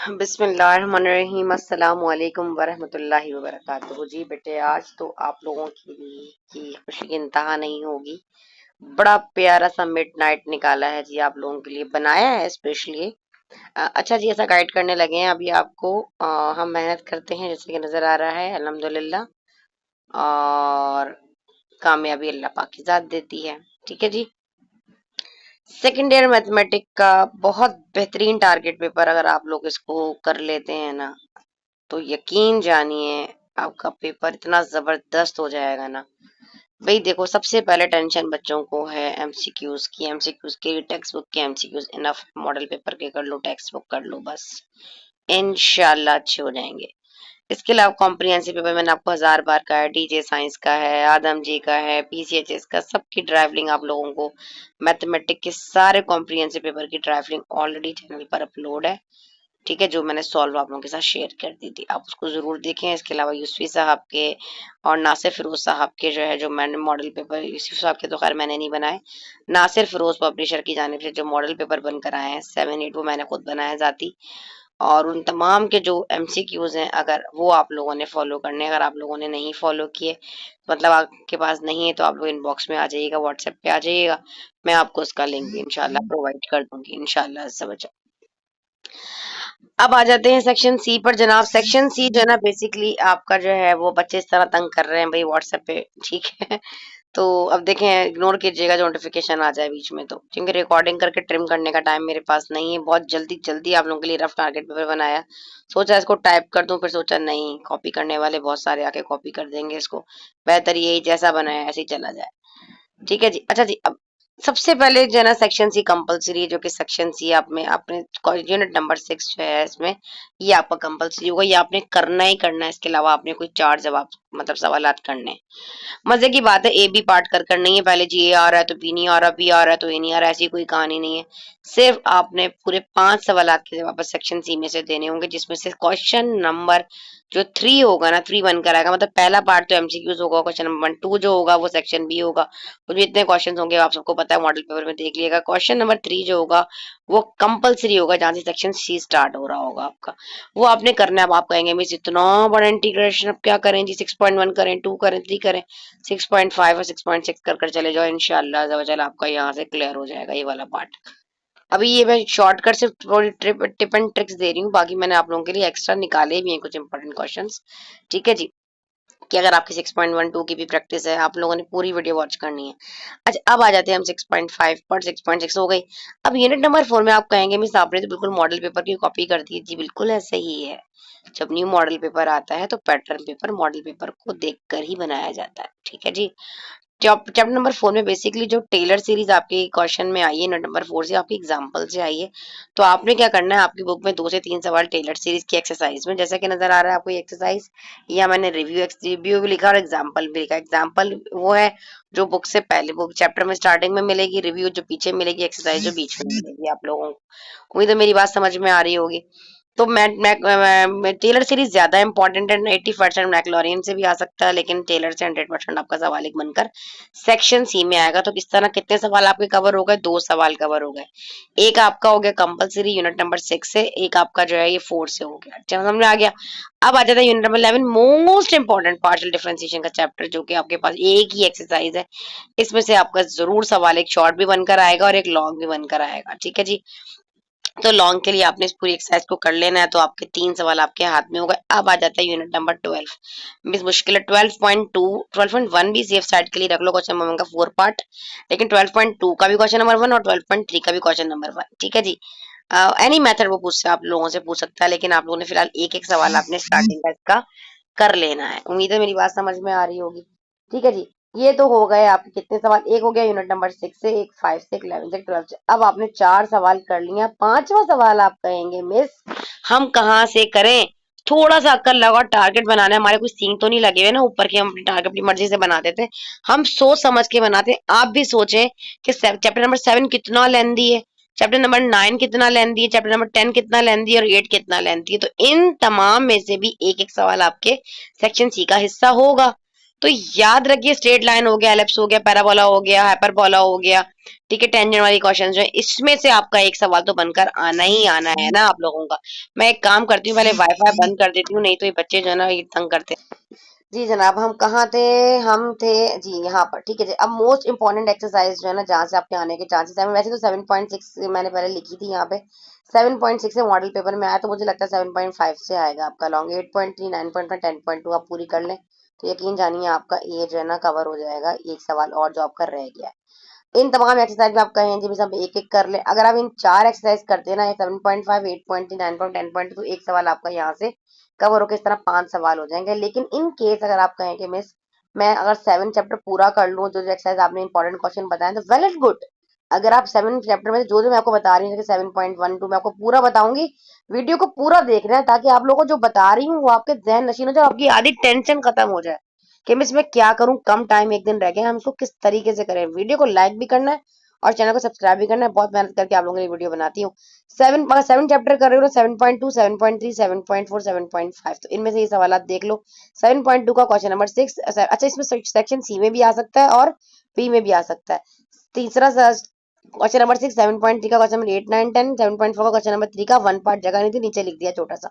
बिस्मिल्लाहिर्रहमानिर्रहीम अस्सलामु अलैकुम वरहमतुल्लाहि वबरकातुहू। जी बेटे, आज तो आप लोगों की खुशी की इंतहा नहीं होगी। बड़ा प्यारा सा मिडनाइट निकाला है जी, आप लोगों के लिए बनाया है स्पेशली। अच्छा जी, ऐसा गाइड करने लगे हैं अभी आपको। हम मेहनत करते हैं जैसे कि नजर आ रहा है, अल्हम्दुलिल्लाह। और कामयाबी अल्लाह पाक की जात देती है। ठीक है जी। सेकेंड ईयर मैथमेटिक का बहुत बेहतरीन टारगेट पेपर अगर आप लोग इसको कर लेते हैं ना, तो यकीन जानिए आपका पेपर इतना जबरदस्त हो जाएगा ना। भाई देखो, सबसे पहले टेंशन बच्चों को है एमसीक्यूज की। एमसीक्यूज के टेक्स्ट बुक के एमसीक्यूज इनफ, मॉडल पेपर के कर लो, टेक्स्ट बुक कर लो, बस इंशाल्लाह अच्छे हो जाएंगे। इसके अलावा कॉम्प्रिहेंसिव पेपर मैंने आपको 1000 बार का है, डीजे साइंस का है, आदम जी का है, पीसीएचएस का, सबकी ड्राइवलिंग आप लोगों को, मैथमेटिक के सारे कॉम्प्रिहेंसिव पेपर की ड्राइवलिंग ऑलरेडी चैनल पर अपलोड है। ठीक है, जो मैंने सॉल्व आप लोगों के साथ शेयर कर दी थी, आप उसको जरूर देखें। इसके अलावा यूसुफी साहब के और नासिर फिरोज साहब के जो है, जो मैंने मॉडल पेपर, यूसुफ साहब के तो खैर मैंने नहीं बनाए, नासिर फिरोज पब्लिशर की जानिब से जो मॉडल पेपर बनकर आए हैं 7-8, वो मैंने खुद बनाया जाती। और उन तमाम के जो एमसीक्यूज हैं, अगर वो आप लोगों ने फॉलो करने, अगर आप लोगों ने नहीं फॉलो किए, मतलब आपके पास नहीं है, तो आप लोग इनबॉक्स में आ जाइएगा, व्हाट्सएप पे आ जाइएगा। मैं आपको उसका लिंक भी इंशाल्लाह प्रोवाइड कर दूंगी इंशाल्लाह सब। अब आ जाते हैं सेक्शन सी पर जनाब। सेक्शन सी जो है ना, बेसिकली आपका जो है वो बच्चे इस तरह तंग कर रहे हैं भाई व्हाट्सएप पे। ठीक है, तो अब देखें, इग्नोर कीजिएगा जो नोटिफिकेशन आ जाए बीच में, तो क्योंकि रिकॉर्डिंग करके ट्रिम करने का टाइम मेरे पास नहीं है। बहुत जल्दी जल्दी आप लोगों के लिए रफ टारगेट पेपर बनाया, सोचा इसको टाइप कर दूं, फिर सोचा नहीं, कॉपी करने वाले बहुत सारे आके कॉपी कर देंगे इसको, बेहतर यही जैसा बनाया ऐसे ही चला जाए। ठीक है जी। अच्छा जी, अब सबसे पहले जो है ना, सेक्शन सी कंपलसरी है, जो कि सेक्शन सी आप में आपने यूनिट नंबर 6 जो है इसमें, ये आपका कंपलसरी होगा, ये आपने करना ही करना है। इसके अलावा आपने कोई 4 जवाब मतलब सवालात करने हैं। मजे की बात है, ए बी पार्ट कर नहीं है, पहले जी ए आ रहा है तो बी नहीं आ रहा, बी आ रहा है तो ए नहीं आ रहा, ऐसी कोई कहानी नहीं है। सिर्फ आपने पूरे 5 सवालात के जवाब सेक्शन सी में से देने होंगे, जिसमें से क्वेश्चन नंबर जो 3 होगा ना, 3 बन कर आएगा। मतलब पहला पार्ट तो एमसीक्यूज होगा, क्वेश्चन नंबर 2 जो होगा वो सेक्शन बी होगा। उसमें इतने क्वेश्चन होंगे, आप सबको पता है, मॉडल पेपर में देख लिएगा। क्वेश्चन नंबर 3 जो होगा वो कंपलसरी होगा, जहां से सेक्शन सी स्टार्ट हो रहा होगा आपका, वो आपने करना है। अब आप कहेंगे मिस इतना बड़ा इंटीग्रेशन अब क्या करें जी, 6.1 करें, 2 करें, 3 करें? 6.5 और 6.6 कर चले जाओ, इंशाल्लाह आपका यहाँ से क्लियर हो जाएगा ये वाला पार्ट। अभी ये मैं शॉर्टकट से थोड़ी टिप एंड ट्रिक्स दे रही हूँ, बाकी मैंने आप लोगों के लिए एक्स्ट्रा निकाले भी हैं कुछ इंपॉर्टेंट क्वेश्चंस। ठीक है जी, कि अगर आपकी 6.12 की भी प्रैक्टिस है, आप लोगों ने पूरी वीडियो वॉच करनी है। अच्छा, अब आ जाते हैं हम 6.5 पर। 6.6 हो गई। अब यूनिट नंबर 4 में आप कहेंगे मिस आपने तो बिल्कुल मॉडल पेपर की कॉपी कर दी। जी बिल्कुल ऐसे ही है। जब न्यू मॉडल पेपर आता है तो पैटर्न पेपर मॉडल पेपर को देखकर ही बनाया जाता है। ठीक है जी। चैप्टर नंबर 4 में बेसिकली जो टेलर सीरीज आपके क्वेश्चन में आई है, नंबर 4 से आपकी एग्जांपल से आई है, तो आपने क्या करना है, आपकी बुक में 2 से 3 सवाल टेलर सीरीज की एक्सरसाइज में, जैसा कि नजर आ रहा है आपको ये एक्सरसाइज, या मैंने रिव्यू भी लिखा और एग्जाम्पल भी लिखा। एग्जाम्पल वो है जो बुक से पहले, बुक चैप्टर में स्टार्टिंग में मिलेगी, रिव्यू जो पीछे मिलेगी, एक्सरसाइज जो बीच में मिलेगी आप लोगों को। उम्मीद है मेरी बात समझ में आ रही होगी। तो टेलर सीरीज ज्यादा इंपॉर्टेंट है। 80% मैक्लोरियन से भी आ सकता है, लेकिन टेलर से 100% आपका सवाल एक बनकर सेक्शन सी में आएगा। तो किस तरह कितने सवाल आपके कवर हो गए? 2 सवाल कवर हो गए। एक आपका हो गया कंपलसरी यूनिट नंबर 6 से, एक आपका जो है ये 4 से हो गया। अच्छा, समझ में आ गया। अब आ जाता है unit number 11, most important partial differentiation का चैप्टर, जो कि आपके पास एक ही एक्सरसाइज है। इसमें से आपका जरूर सवाल एक शॉर्ट भी बनकर आएगा और एक लॉन्ग भी बनकर आएगा। ठीक है जी। तो लॉन्ग के लिए आपने इस पूरी एक्सरसाइज को कर लेना है, तो आपके 3 सवाल आपके हाथ में हो गए। अब आ जाता है यूनिट नंबर 12। मिस मुश्किल है। 12.2, 12.1 भी सेफ साइड के लिए रख लो, क्वेश्चन नंबर का 4 पार्ट, लेकिन 12.2 का भी क्वेश्चन नंबर 1 और 12.3 का भी क्वेश्चन नंबर 1। ठीक है जी। एनी मेथड वो पूछ आप लोगों से पूछ सकता है, लेकिन आप लोगों ने फिलहाल एक एक सवाल आपने स्टार्टिंग का इसका कर लेना है। उम्मीद है मेरी बात समझ में आ रही होगी। ठीक है जी। ये तो हो गए आपके कितने सवाल, एक हो गया यूनिट नंबर 6 से, एक 5 से, एक 11 से, 12 से। अब आपने 4 सवाल कर लिया। 5वां सवाल आप कहेंगे मिस हम कहाँ से करें? थोड़ा सा अक्ल लगाओ, टारगेट बनाना है। हमारे कोई सींग तो नहीं लगे हुए ना ऊपर के, हम अपनी टारगेट अपनी मर्जी से बना देते हैं। हम सोच समझ के बनाते हैं। आप भी सोचें कि चैप्टर नंबर 7 कितना लेंदी है, चैप्टर नंबर 9 कितना लेंदी है, चैप्टर नंबर 10 कितना लेंदी है और 8 कितना लेंदी है। तो इन तमाम में से भी एक एक सवाल आपके सेक्शन सी का हिस्सा होगा। तो याद रखिए स्ट्रेट लाइन हो गया, एलिप्स हो गया, पैराबोला हो गया, हाइपरबोला हो गया, ठीक है, टेंजेंट वाली क्वेश्चन जो है इसमें से आपका एक सवाल तो बनकर आना ही आना है ना आप लोगों का। मैं एक काम करती हूँ, पहले वाईफाई बंद कर देती हूँ, नहीं तो ये बच्चे जो है ना ये तंग करते हैं। जी जनाब, हम कहाँ थे? हम थे जी यहाँ पर, ठीक है जी। अब मोस्ट इंपॉर्टेंट एक्सरसाइज जो है ना जहाँ से आपके आने के चांसेस है, वैसे तो 7.6 मैंने पहले लिखी थी यहाँ पे, 7.6 से मॉडल पेपर में आया, तो मुझे लगता है 7.5 से आएगा आपका लॉन्ग। 8.3, 9.1, 10.2 आप पूरी कर लें तो यकीन जानिए आपका ये जो है ना कवर हो जाएगा। एक सवाल और जो आपका रह गया है, इन तमाम एक्सरसाइज में आप कहें जी सब एक एक कर ले। अगर आप इन 4 एक्सरसाइज करते हैं ना, 7.5, 8.3, 9.10.2, तो एक सवाल आपका यहाँ से कवर होकर इस तरह 5 सवाल हो जाएंगे। लेकिन इन केस अगर आप कहें कि मिस मैं अगर 7 चैप्टर पूरा कर लूँ, जो जो एक्सरसाइज आपने इंपॉर्टेंट क्वेश्चन बताए, तो वेल एंड गुड। अगर आप 7 चैप्टर में से जो जो मैं आपको बता रही हूँ, जैसे 7.12 मैं आपको पूरा बताऊंगी, वीडियो को पूरा देख रहे हैं ताकि आप लोगों को जो बता रही हूँ वो आपके जहन नशीन हो जाए, आपकी आधी टेंशन खत्म हो जाए कि मैं इसमें क्या करूं, कम टाइम एक दिन रह गया, हम इसको किस तरीके से करें। वीडियो को लाइक भी करना है और चैनल को सब्सक्राइब भी करना है। बहुत मेहनत करके आप लोगों के लिए वीडियो बनाती हूँ। 7 चैप्टर कर रहे हो, 7.2, 7.3, 7.4, 7.5, तो इनमें से ये सवाल देख लो। 7.2 का क्वेश्चन नंबर 6, अच्छा इसमें सेक्शन सी में भी आ सकता है और बी में भी आ सकता है। तीसरा क्वेश्चन नंबर 6, 7.3 का क्वेश्चन नंबर 8, 9, 10, 7.4 का क्वेश्चन नंबर 3 का 1 पार्ट जगह नहीं थी, नीचे लिख दिया छोटा सा।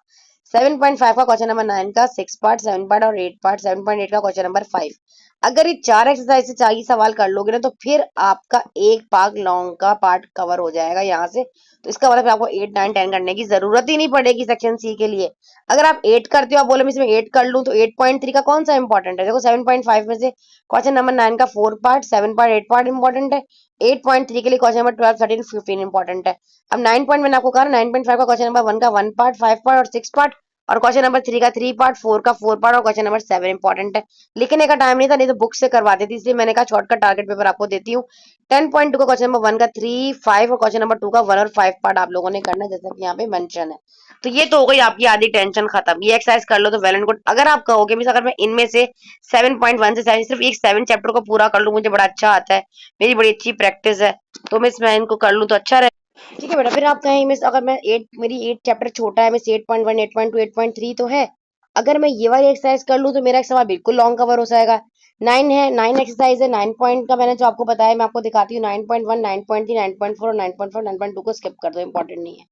7.5 का क्वेश्चन नंबर 9 का 6 पार्ट, 7 पार्ट और 8 पार्ट, 7.8 का क्वेश्चन नंबर 5। अगर ये 4 एक्सरसाइज से 4 ही सवाल कर लोगे ना, तो फिर आपका एक पार्ट लॉन्ग का पार्ट कवर हो जाएगा यहाँ से। तो इसका मतलब आपको 8, 9, 10 करने की जरूरत ही नहीं पड़ेगी सेक्शन सी के लिए। अगर आप 8 करते हो, आप बोले मैं इसमें 8 कर लूं, तो 8.3 का कौन सा इंपॉर्टेंट है? देखो 7.5 में से क्वेश्चन नंबर 9 का 4 पार्ट, 7 पार्ट, 8 पार्ट इंपॉर्टेंट है। 8.3 के लिए क्वेश्चन नंबर 12, 13, 15 इंपॉर्टेंट है। अब 9 पॉइंट मैंने आपको कहा 9.5 का क्वेश्चन नंबर 1 का 1 पार्ट, 5 पार्ट और 6 पार्ट, और क्वेश्चन नंबर 3 का 3 पार्ट, 4 का 4 पार्ट और क्वेश्चन नंबर 7 इंपॉर्टेंट है। लिखने का टाइम नहीं था, नहीं तो बुक से करवा देती, इसलिए मैंने कहा शॉर्टकट टारगेट पेपर आपको देती हूँ। 10.2 का क्वेश्चन नंबर 1 का 3, 5 और क्वेश्चन नंबर 2 का 1 और 5 पार्ट आप लोगों ने करना है, जैसा कि यहाँ पे मेंशन है। तो ये तो हो गई आपकी आधी टेंशन खत्म। ये एक्सरसाइज कर लो तो वेल एंड गुड। अगर आप कहोगे मिस अगर मैं इनमें से 7.1 से 7 सिर्फ एक 7 चैप्टर को पूरा कर लूं, मुझे बड़ा अच्छा आता है, मेरी बड़ी अच्छी प्रैक्टिस है, तो मिस मैं इनको कर लूं तो अच्छा रहे। ठीक है बेटा, फिर आप कहें मिस अगर मैं 8 मेरी 8 चैप्टर छोटा है, मिस 8.1, 8.2, 8.3 तो है, अगर मैं ये वाली एक्सरसाइज कर लूं तो मेरा एक सवाल बिल्कुल लॉन्ग कवर हो जाएगा। 9 है, 9 एक्सरसाइज है, 9 पॉइंट का मैंने जो आपको बताया मैं आपको दिखाती हूँ। 9.1, 9.3, 9.4 और 9.4, 9.2 को स्किप कर दो, इंपॉर्टेंट नहीं है।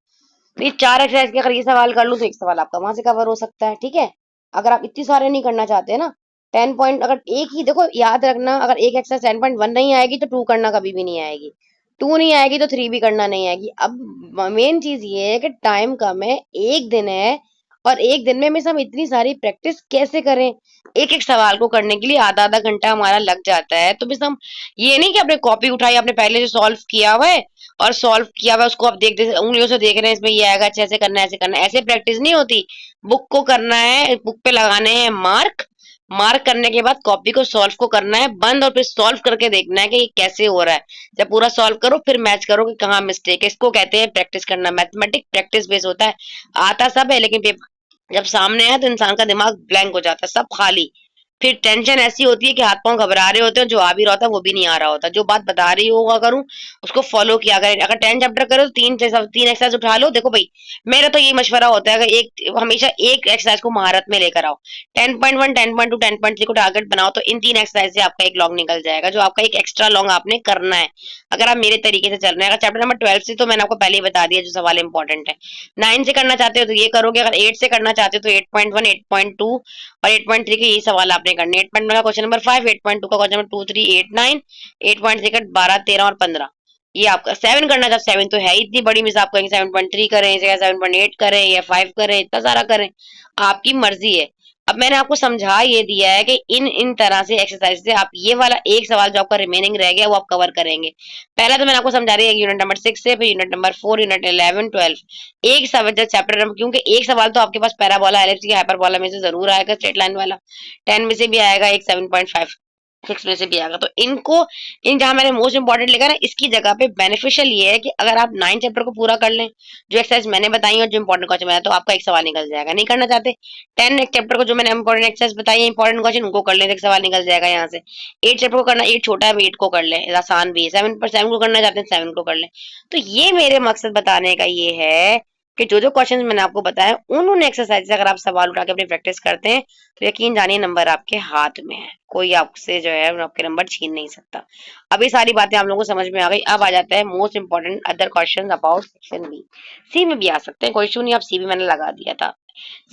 तो ये 4 एक्सरसाइज के अगर ये सवाल कर लूं तो एक सवाल आपका वहां से कवर हो सकता है, ठीक है। अगर आप इतनी सारे नहीं करना चाहते ना, 10 पॉइंट अगर एक ही, देखो याद रखना, अगर एक एक्सरसाइज 10.1 नहीं आएगी तो 2 करना कभी भी नहीं आएगी, 2 नहीं आएगी तो 3 भी करना नहीं आएगी। अब मेन चीज ये है कि टाइम कम है, एक दिन है, और एक दिन में मिस हम इतनी सारी प्रैक्टिस कैसे करें? एक एक सवाल को करने के लिए आधा आधा घंटा हमारा लग जाता है। तो मिस हम ये नहीं कि आपने कॉपी उठाई, आपने पहले से सॉल्व किया हुआ है और सॉल्व किया हुआ उसको आप देख देख उंगलियों से देख रहे हैं, इसमें ये आएगा, अच्छा ऐसे करना है, ऐसे करना है, ऐसे प्रैक्टिस नहीं होती। बुक को करना है, बुक पे लगाने हैं मार्क, मार्क करने के बाद कॉपी को सॉल्व को करना है बंद, और फिर सॉल्व करके देखना है कि ये कैसे हो रहा है। जब पूरा सॉल्व करो फिर मैच करो कि कहाँ मिस्टेक है। इसको कहते हैं प्रैक्टिस करना। मैथमेटिक्स प्रैक्टिस बेस होता है। आता सब है लेकिन जब सामने आया तो इंसान का दिमाग ब्लैंक हो जाता है, सब खाली। फिर टेंशन ऐसी होती है कि हाथ पांव घबरा रहे होते हैं, जो आ भी रहा होता है वो भी नहीं आ रहा होता। जो बात बता रही होगा करूं उसको फॉलो किया करें। अगर 10 चैप्टर करो तो तीन एक्सरसाइज उठा लो। देखो भाई, मेरा तो ये मशवरा होता है कि एक हमेशा एक एक्सरसाइज को महारत में लेकर आओ। 10.1, 10.2, 10.3 को टारगेट बनाओ, तो इन 3 एक्सरसाइज से आपका एक लॉन्ग निकल जाएगा, जो आपका एक एक्स्ट्रा लॉन्ग आपने करना है अगर आप मेरे तरीके से चल रहे हैं। अगर चैप्टर नंबर 12 से तो मैंने आपको पहले ही बता दिया जो सवाल इंपॉर्टेंट है। 9 से करना चाहते हो तो ये करोगे, अगर 8 से करना चाहते हो तो 8.1, 8.2 और 8.3 के यही सवाल आपने करने। 8.1 का क्वेश्चन नंबर 5, 8.2 का क्वेश्चन नंबर 2, 3, 8, 9, 8.3 का 12, 13 और 15। ये आपका 7 करना चाहते, 7 तो है इतनी बड़ी मिस, आप कहेंगे 7.3 करें या 7.8 करें या 5 करें, इतना सारा करें, आपकी मर्जी है। अब मैंने आपको समझा ये दिया है कि इन इन तरह से एक्सरसाइज से आप ये वाला एक सवाल जो आपका रिमेनिंग रह गया वो आप कवर करेंगे। पहला तो मैंने आपको समझा रही है यूनिट नंबर 6 से, फिर यूनिट नंबर 4, यूनिट 11, 12 एक सवाल चैप्टर नंबर, क्योंकि एक सवाल तो आपके पास पैराबोला एलिप्स की हाइपरबोला में से जरूर आएगा, स्ट्रेट लाइन वाला 10 में से भी आएगा, एक 7.5 6 में से भी आएगा। तो इनको इन जहां मैंने मोस्ट इंपॉर्टेंट लिखा ना, इसकी जगह पे बेनिफिशियल ये है कि अगर आप 9 चैप्टर को पूरा कर लें, जो एक्सरसाइज मैंने बताई और जो इंपॉर्टेंट क्वेश्चन बताया, तो आपका एक सवाल निकल जाएगा। नहीं करना चाहते 10 एक चैप्टर को जो मैंने इंपॉर्टेंट एक्सरसाइज बताई है, इंपॉर्टेंट क्वेश्चन उनको कर लें, तो एक सवाल निकल जाएगा यहाँ से। 8 चैप्टर को करना, 8 छोटा है 8 को कर लें, आसान भी है। 7 पर 7 को करना चाहते हैं 7 को कर लें। तो ये मेरे मकसद बताने का ये है कि जो जो क्वेश्चन मैंने आपको बताया उन एक्सरसाइज अगर आप सवाल उठा के अपनी प्रैक्टिस करते हैं तो यकीन जानिए नंबर आपके हाथ में है, कोई आपसे जो है आपके नंबर छीन नहीं सकता। अभी सारी बातें आप लोगों को समझ में आ गई। अब आ जाता है most important other question about section B. C में भी आ सकते हैं, कोई इशू नहीं, आप सी भी मैंने लगा दिया था।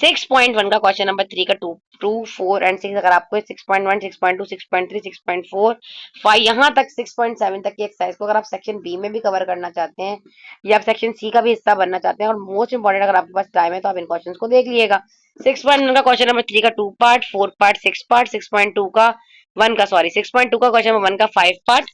6.1 का क्वेश्चन नंबर 3 का 2, 4 एंड 6 अगर आपको 6.1, 6.2, 6.3, 6.4, 5 यहाँ तक 6.7 तक की एक्सरसाइज को अगर आप सेक्शन बी में भी कवर करना चाहते हैं या आप सेक्शन सी का भी हिस्सा बनना चाहते हैं और मोस्ट इंपॉर्टेंट अगर आपके पास टाइम है तो आप इन क्वेश्चन को देख लीजिएगा। 6.1 का क्वेश्चन नंबर 3 का 2 पार्ट, 4 पार्ट, 6 पार्ट, 6.2 का 1 का सॉरी 6.2 का क्वेश्चन नंबर 1 का 5 पार्ट,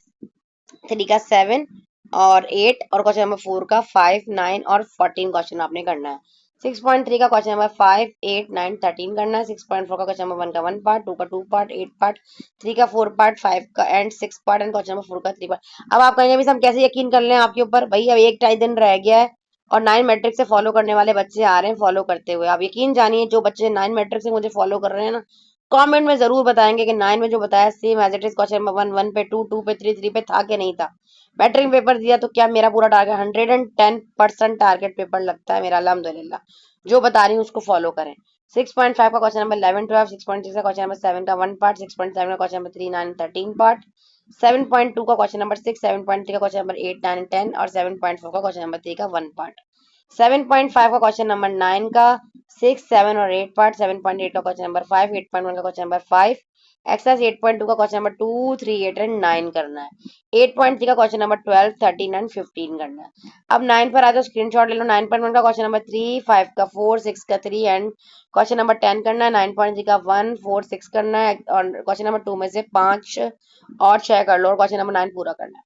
3 का 7 और 8 और क्वेश्चन नंबर 4 का 5, 9 और 14 क्वेश्चन आपने करना है। 6.3 का क्वेश्चन नंबर 5, 8, 9, 13 करना है। 6.4 का क्वेश्चन नंबर 1 का 1 पार्ट, 2 का 2 पार्ट, 8 पार्ट, 3 का 4 पार्ट, 5 का and 6 part and question number 4 का 3 पार्ट। अब आप कहेंगे हम कैसे यकीन कर लें आपके ऊपर, भाई अब एक टाइम दिन रह गया है और 9 मैट्रिक से फॉलो करने वाले बच्चे आ रहे हैं फॉलो करते हुए। आप यकीन जानिए जो बच्चे 9 मैट्रिक से मुझे फॉलो कर रहे हैं ना, कमेंट में जरूर बताएंगे कि 9 में जो बताया same as it is question number 1, 1 पे 2, 2 पे 3, 3 पे था कि नहीं था। मैट्रिक पेपर दिया तो क्या मेरा पूरा टारगेट 110% टारगेट पेपर लगता है मेरा, अल्हम्दुलिल्लाह। जो बता रही हूँ उसको फॉलो करें। 6.5 का क्वेश्चन नंबर 11, 12, 6.6 का क्वेश्चन नंबर 7 का 1 पार्ट, 6.7 का क्वेश्चन नंबर 3, 9, 13 पार्ट, 7.2 का क्वेश्चन नंबर 6, 7.3 का क्वेश्चन नंबर 8, 9, 10 और 7.4 का क्वेश्चन नंबर 3 का 1 पार्ट। 7.5 का क्वेश्चन नंबर 9 का 6, 7 और 8 पार्ट, 7.8 का क्वेश्चन नंबर 5, 8.1 का क्वेश्चन नंबर 5, एक्सरसाइज 8.2 का क्वेश्चन नंबर 2, 3, 8 एंड 9 करना है। 8.3 का क्वेश्चन नंबर 12, 13 एंड 15 करना है। अब 9 पर आ जाओ, स्क्रीनशॉट ले लो। 9.1 का क्वेश्चन नंबर 3, 5 का 4, 6 का 3 एंड क्वेश्चन नंबर 10 करना है। 9.3 का 1, 4, 6 करना है और क्वेश्चन नंबर 2 में से 5 और 6 कर लो और क्वेश्चन नंबर 9 पूरा करना है।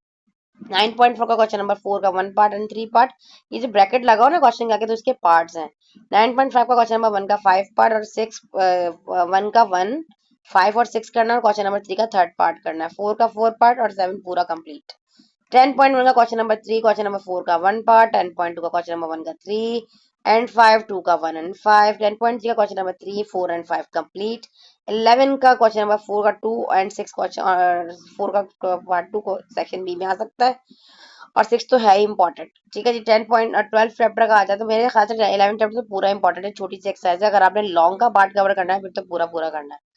9.4 का क्वेश्चन नंबर 4 का 1 पार्ट एंड 3 पार्ट, ये जो ब्रैकेट लगाओ ना क्वेश्चन के आगे तो इसके पार्ट्स हैं। 9.5 का क्वेश्चन नंबर 1 का 5 पार्ट और 6 1 का 1, 5 और 6 करना है। क्वेश्चन नंबर 3 का थर्ड पार्ट करना है। 4 का 4 पार्ट और 7 पूरा कंप्लीट। 10.1 का क्वेश्चन नंबर 3, क्वेश्चन नंबर 4 का 1 पार्ट, 10.2 का क्वेश्चन नंबर 1 का 3 एंड 5, 2 का 1 एंड 5, 10.3 का क्वेश्चन नंबर 3, 4 एंड 5 कंप्लीट। 11 का क्वेश्चन नंबर 4 का 2 एंड 6 क्वेश्चन 4 का पार्ट 2 को सेक्शन बी में आ सकता है और 6 तो है ही इंपॉर्टेंट। ठीक है जी। 10.12 चैप्टर का आ जाता है, मेरे ख्याल से 11 चैप्टर तो पूरा इंपॉर्टेंट है, छोटी सी एक्सरसाइज है। अगर आपने लॉन्ग का पार्ट कवर करना है फिर तो पूरा पूरा करना है।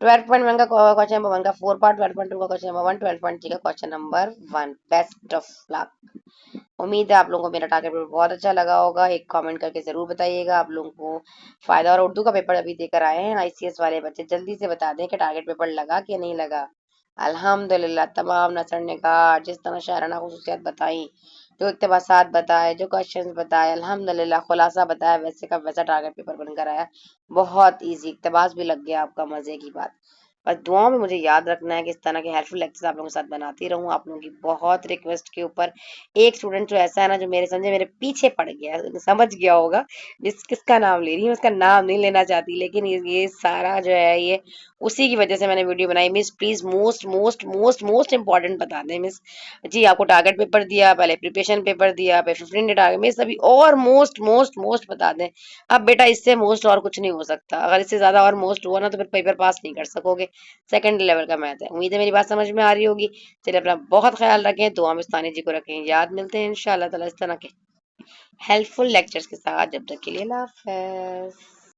12.1 का क्वेश्चन नंबर 1 का 4 पार्ट, 12.2 का क्वेश्चन नंबर 1, 12.3 का question number 1। Best of luck. उम्मीद है आप लोगों को मेरा टारगेट पेपर बहुत अच्छा लगा होगा। एक कमेंट करके जरूर बताइएगा आप लोगों को फायदा। और उर्दू का पेपर अभी देकर आए हैं आईसीएस वाले बच्चे, जल्दी से बता दें कि टारगेट पेपर लगा कि नहीं लगा। अल्हम्दुलिल्लाह तमाम नसर ने कहा जिस तरह शायराना खुसूसियात बताई, जो इक़्तिबासात बताए, जो क्वेश्चंस बताए, अल्हम्दुलिल्लाह खुलासा बताया, वैसे का वैसा टारगेट पेपर बनकर आया। बहुत इजी, इक़्तिबास भी लग गया आपका, मजे की बात। बस दुआओं में मुझे याद रखना है कि इस तरह के हेल्पफुल लेक्चर्स आप लोगों के साथ बनाती रहूं। आप लोगों की बहुत रिक्वेस्ट के ऊपर एक स्टूडेंट जो ऐसा है ना, जो मेरे समझे मेरे पीछे पड़ गया है, समझ गया होगा किसका नाम ले रही हूँ, उसका नाम नहीं लेना चाहती, लेकिन ये सारा जो है ये उसी की वजह से मैंने वीडियो बनाई। Miss please most most most most important बता दें मिस जी। आपको टारगेट पेपर दिया, पहले प्रिपरेशन पेपर दिया, फिर 15 डे टारगेट, मिस अभी और मोस्ट मोस्ट मोस्ट बता दें। अब बेटा इससे मोस्ट और कुछ नहीं हो सकता, अगर इससे ज्यादा और मोस्ट हुआ ना तो फिर पेपर पास नहीं कर सकोगे। सेकंड लेवल का मैथ है। उम्मीद है मेरी बात समझ में आ रही होगी। चलिए अपना बहुत ख्याल रखें, दुआ में स्थानी जी को रखें याद। मिलते हैं इंशाल्लाह ताला इस तरह के हेल्पफुल लेक्चर्स के साथ, जब तक के लिए अल्लाह हाफ़िज़।